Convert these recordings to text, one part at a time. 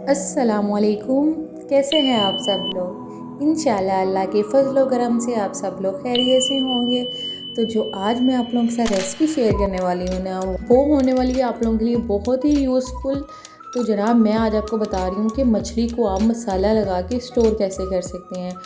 अस्सलामुअलैकुम। कैसे हैं आप सब लोग? इंशाल्लाह अल्लाह के फजल व करम से आप सब लोग खैरियत से होंगे। तो जो आज मैं आप लोगों के साथ रेसिपी शेयर करने वाली हूँ ना, वो होने वाली है आप लोगों के लिए बहुत ही यूज़फुल। तो जनाब मैं आज आपको बता रही हूँ कि मछली को आप मसाला लगा के स्टोर कैसे कर सकते हैं।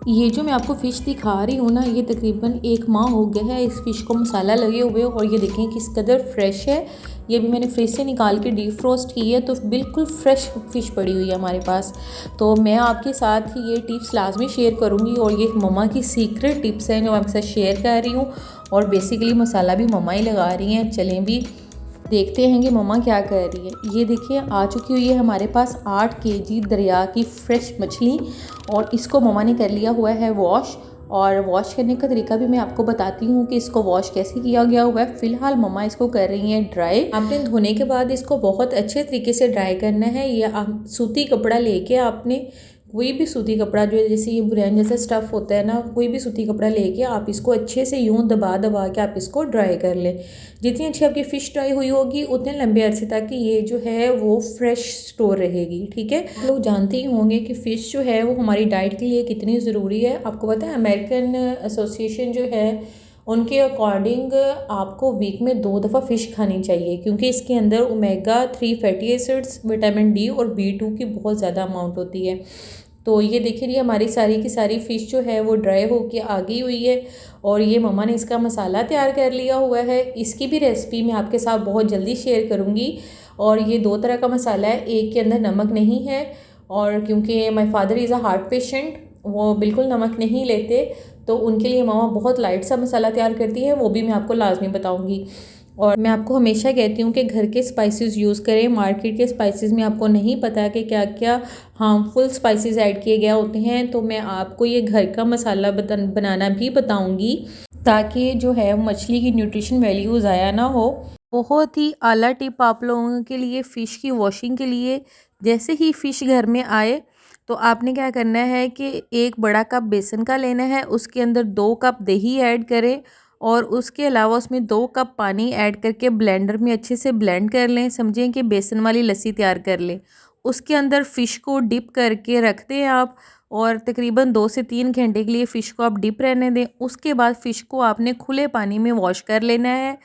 ये जो मैं आपको फ़िश दिखा रही हूँ ना, ये तकरीबन 1 माह हो गया है इस फ़िश को मसाला लगे हुए, और ये देखें किस कदर फ्रेश है। ये भी मैंने फ्रिज से निकाल के डीप फ्रोस्ट की है, तो बिल्कुल फ्रेश फ़िश पड़ी हुई है हमारे पास। तो मैं आपके साथ ही ये टिप्स लाजमी शेयर करूँगी, और ये मम्मा की सीक्रेट टिप्स हैं जो मैं आपके साथ शेयर कर रही हूँ। और बेसिकली मसाला भी मम्मा ही लगा रही हैं। चलें भी देखते हैं कि मम्मा क्या कर रही है। ये देखिए आ चुकी हुई है हमारे पास 8 केजी दरिया की फ़्रेश मछली, और इसको मम्मा ने कर लिया हुआ है वॉश। और वॉश करने का तरीका भी मैं आपको बताती हूँ कि इसको वॉश कैसे किया गया हुआ है। फ़िलहाल मम्मा इसको कर रही हैं ड्राई। आपने धोने के बाद इसको बहुत अच्छे तरीके से ड्राई करना है। ये आप सूती कपड़ा लेके आपने कोई भी सूती कपड़ा जो है, जैसे ये बुरैन जैसा स्टफ़ होता है ना, कोई भी सूती कपड़ा लेके आप इसको अच्छे से यूँ दबा दबा के आप इसको ड्राई कर लें। जितनी अच्छी आपकी फ़िश ड्राई हुई होगी उतने लंबे अरसे तक ये जो है वो फ्रेश स्टोर रहेगी। ठीक है, आप लोग जानते ही होंगे कि फ़िश जो है वो हमारी डाइट के लिए कितनी ज़रूरी है। आपको पता है अमेरिकन एसोसिएशन जो है उनके अकॉर्डिंग आपको वीक में 2 दफ़ा फ़िश खानी चाहिए, क्योंकि इसके अंदर omega 3 fatty acids, vitamin D और B2 की बहुत ज़्यादा अमाउंट होती है। तो ये देखिए ये हमारी सारी की सारी फ़िश जो है वो ड्राई होके आ गई हुई है, और ये मम्मा ने इसका मसाला तैयार कर लिया हुआ है। इसकी भी रेसिपी मैं आपके साथ बहुत जल्दी शेयर करूँगी। और ये 2 तरह का मसाला है, एक के अंदर नमक नहीं है, और क्योंकि my father is a heart patient, वो बिल्कुल नमक नहीं लेते, तो उनके लिए मम्मा बहुत लाइट सा मसाला तैयार करती है, वो भी मैं आपको लाजमी बताऊँगी। और मैं आपको हमेशा कहती हूँ कि घर के स्पाइसेस यूज़ करें। मार्केट के स्पाइसेस में आपको नहीं पता कि क्या क्या हार्मफुल स्पाइसेस ऐड किए गए होते हैं। तो मैं आपको ये घर का मसाला बनाना भी बताऊँगी, ताकि जो है मछली की न्यूट्रिशन वैल्यू ज़ाया ना हो। बहुत ही आला टिप आप लोगों के लिए फ़िश की वॉशिंग के लिए। जैसे ही फ़िश घर में आए तो आपने क्या करना है कि 1 बड़ा कप बेसन का लेना है, उसके अंदर 2 कप दही ऐड करें, और उसके अलावा उसमें 2 कप पानी ऐड करके ब्लेंडर में अच्छे से ब्लेंड कर लें। समझें कि बेसन वाली लस्सी तैयार कर लें। उसके अंदर फ़िश को डिप करके रख दें आप, और तकरीबन 2 से 3 घंटे के लिए फ़िश को आप डिप रहने दें। उसके बाद फ़िश को आपने खुले पानी में वॉश कर लेना है।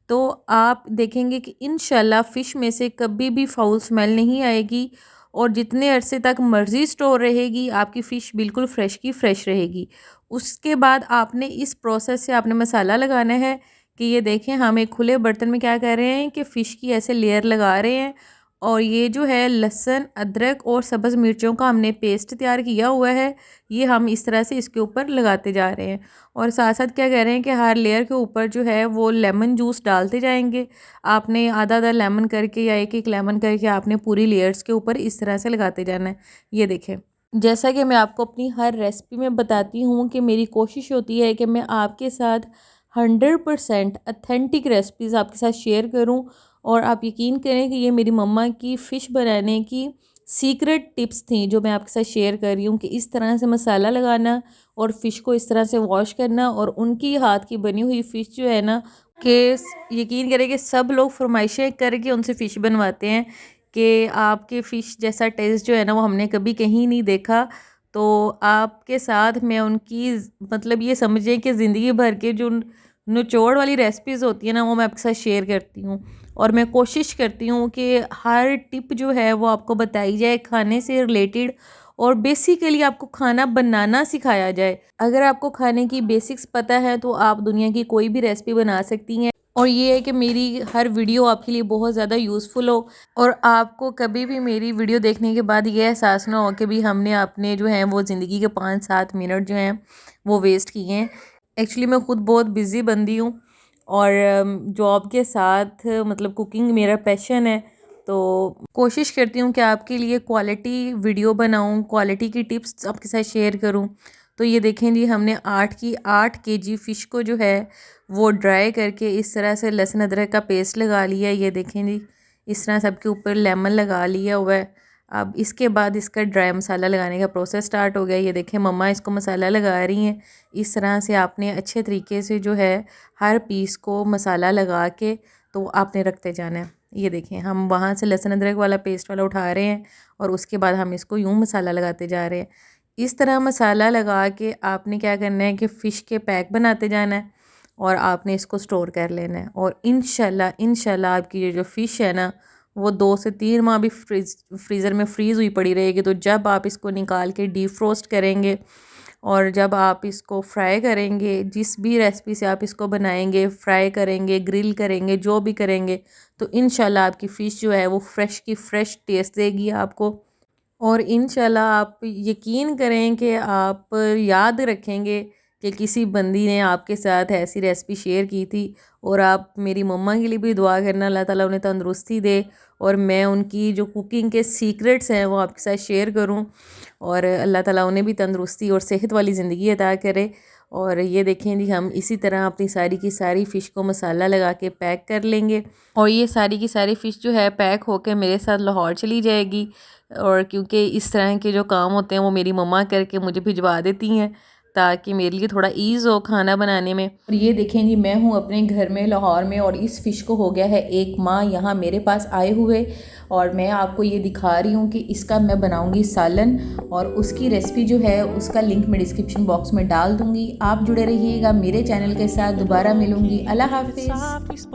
तो आप देखेंगे कि इंशाल्लाह फ़िश में से कभी भी फाउल स्मेल नहीं आएगी, और जितने अरसे तक मर्ज़ी स्टोर रहेगी आपकी फ़िश बिल्कुल फ़्रेश की फ़्रेश रहेगी। उसके बाद आपने इस प्रोसेस से आपने मसाला लगाना है कि ये देखें हम एक खुले बर्तन में क्या कर रहे हैं कि फ़िश की ऐसे लेयर लगा रहे हैं, और ये जो है लहसुन, अदरक और सब्ज़ मिर्चों का हमने पेस्ट तैयार किया हुआ है, ये हम इस तरह से इसके ऊपर लगाते जा रहे हैं। और साथ साथ क्या कह रहे हैं कि हर लेयर के ऊपर जो है वो लेमन जूस डालते जाएंगे। आपने आधा आधा लेमन करके या एक एक लेमन करके आपने पूरी लेयर्स के ऊपर इस तरह से लगाते जाना है। ये देखें, जैसा कि मैं आपको अपनी हर रेसिपी में बताती हूँ कि मेरी कोशिश होती है कि मैं आपके साथ 100% अथेंटिक रेसिपीज़ आपके साथ शेयर करूँ। और आप यकीन करें कि ये मेरी मम्मा की फ़िश बनाने की सीक्रेट टिप्स थी जो मैं आपके साथ शेयर कर रही हूँ, कि इस तरह से मसाला लगाना और फ़िश को इस तरह से वॉश करना। और उनकी हाथ की बनी हुई फ़िश जो है ना, कि यकीन करें कि सब लोग फरमाइशें करके उनसे फ़िश बनवाते हैं कि आपके फ़िश जैसा टेस्ट जो है ना वो हमने कभी कहीं नहीं देखा। तो आपके साथ मैं उनकी मतलब ये समझें कि ज़िंदगी भर के जो निचोड़ वाली रेसिपीज़ होती है ना, वो मैं आपके साथ शेयर करती हूँ। और मैं कोशिश करती हूँ कि हर टिप जो है वो आपको बताई जाए खाने से रिलेटेड, और बेसिकली आपको खाना बनाना सिखाया जाए। अगर आपको खाने की बेसिक्स पता है तो आप दुनिया की कोई भी रेसिपी बना सकती हैं। और ये है कि मेरी हर वीडियो आपके लिए बहुत ज़्यादा यूज़फुल हो, और आपको कभी भी मेरी वीडियो देखने के बाद ये एहसास ना हो कि भी हमने अपने जो हैं वो ज़िंदगी के 5-7 मिनट जो हैं वो वेस्ट किए हैं। एक्चुअली मैं ख़ुद बहुत बिज़ी बंदी हूँ, और जॉब के साथ मतलब कुकिंग मेरा पैशन है। तो कोशिश करती हूँ कि आपके लिए क्वालिटी वीडियो बनाऊँ, क्वालिटी की टिप्स आपके साथ शेयर करूँ। तो ये देखें जी, हमने 8 केजी फ़िश को जो है वो ड्राई करके इस तरह से लहसुन अदरक का पेस्ट लगा लिया है। ये देखें जी, इस तरह सबके ऊपर लेमन लगा लिया हुआ है। अब इसके बाद इसका ड्राई मसाला लगाने का प्रोसेस स्टार्ट हो गया। ये देखें मम्मा इसको मसाला लगा रही हैं। इस तरह से आपने अच्छे तरीके से जो है हर पीस को मसाला लगा के तो आपने रखते जाना है। ये देखें हम वहाँ से लहसुन अदरक वाला पेस्ट वाला उठा रहे हैं और उसके बाद हम इसको यूँ मसाला लगाते जा रहे हैं। इस तरह मसाला लगा के आपने क्या करना है कि फ़िश के पैक बनाते जाना है और आपने इसको स्टोर कर लेना है। और इंशाल्लाह आपकी ये जो फ़िश है ना वो 2 से 3 माह भी फ्रीज़र में फ्रीज़ हुई पड़ी रहेगी। तो जब आप इसको निकाल के डीप फ्रोस्ट करेंगे और जब आप इसको फ्राई करेंगे, जिस भी रेसिपी से आप इसको बनाएंगे, फ्राई करेंगे, ग्रिल करेंगे, जो भी करेंगे, तो इंशाल्लाह आपकी फ़िश जो है वो फ़्रेश की फ़्रेश टेस्ट देगी आपको। और इंशाल्लाह आप यकीन करें कि आप याद रखेंगे कि किसी बंदी ने आपके साथ ऐसी रेसिपी शेयर की थी। और आप मेरी मम्मा के लिए भी दुआ करना, अल्लाह ताला उन्हें तंदुरुस्ती दे और मैं उनकी जो कुकिंग के सीक्रेट्स हैं वो आपके साथ शेयर करूं और अल्लाह ताला उन्हें भी तंदुरुस्ती और सेहत वाली ज़िंदगी अता करे। और ये देखें जी हम इसी तरह अपनी सारी की सारी फ़िश को मसाला लगा के पैक कर लेंगे और ये सारी की सारी फ़िश जो है पैक होकर मेरे साथ लाहौर चली जाएगी। और क्योंकि इस तरह के जो काम होते हैं वो मेरी मम्मा करके मुझे भिजवा देती हैं ताकि मेरे लिए थोड़ा ईज़ हो खाना बनाने में। और ये देखें जी मैं हूँ अपने घर में लाहौर में और इस फ़िश को हो गया है 1 माह यहाँ मेरे पास आए हुए। और मैं आपको ये दिखा रही हूँ कि इसका मैं बनाऊँगी सालन और उसकी रेसिपी जो है उसका लिंक मैं डिस्क्रिप्शन बॉक्स में डाल दूँगी। आप जुड़े रहिएगा मेरे चैनल के साथ। दोबारा मिलूँगी। अल्लाह हाफिज़।